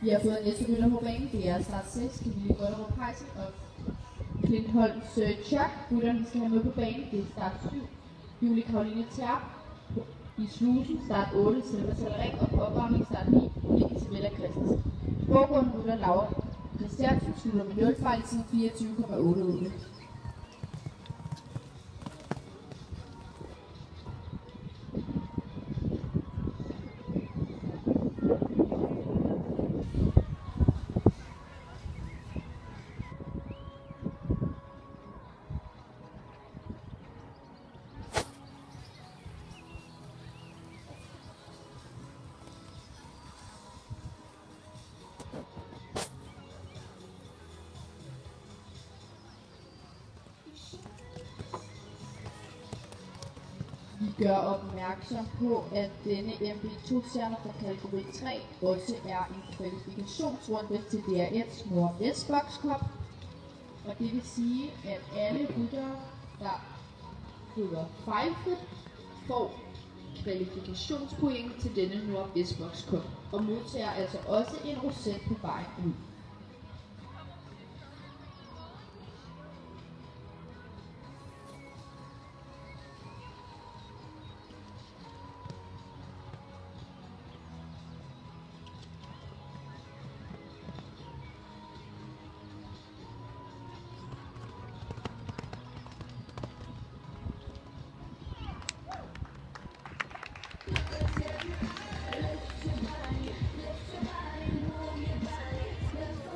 Vi har fået næste rytter på banen. Det er start 6, Camille Gollerup Heisel og Clint Holms Chuck. Rytterne skal have med på banen. Det er start 7, Julie Karoline Terp i slusen. Start 8, Selma Salering og på opvarmning start 9, Isabella Christensen. Foregående rytter Laura Christiansen slutter med 0 fejl til 24,88. Vi gør opmærksom på, at denne MB2-stjerne fra kategori 3 også er en kvalifikationsrunde til DRS Nordvest Box Cup. Og det vil sige, at alle ryttere, der rykker fejlfrit, får kvalifikationspoint til denne Nordvest Box Cup og modtager altså også en roset på vejen ud.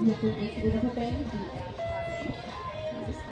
Vi har fået næste rytter på banen. Det er